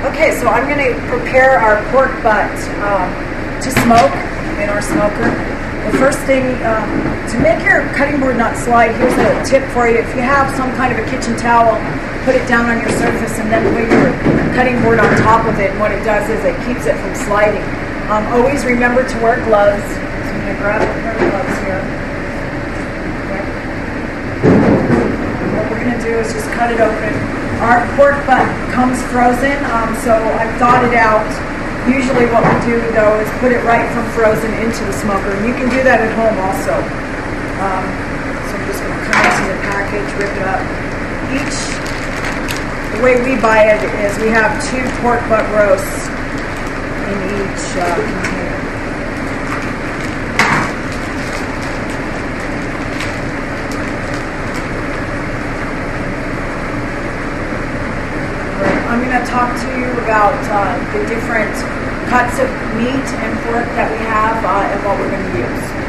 Okay, so I'm going to prepare our pork butt to smoke in our smoker. The first thing, to make your cutting board not slide, here's a tip for you. If you have some kind of a kitchen towel, put it down on your surface and then put your cutting board on top of it. And what it does is it keeps it from sliding. Always remember to wear gloves. So I'm going to grab a pair of gloves here. Okay. What we're going to do is just cut it open. Our pork butt comes frozen, so I've thawed it out. Usually what we do, though, is put it right from frozen into the smoker. And you can do that at home also. So I'm just going to cut into the package, rip it up. The way we buy it is we have 2 pork butt roasts in each container. I'm going to talk to you about the different cuts of meat and pork that we have and what we're going to use.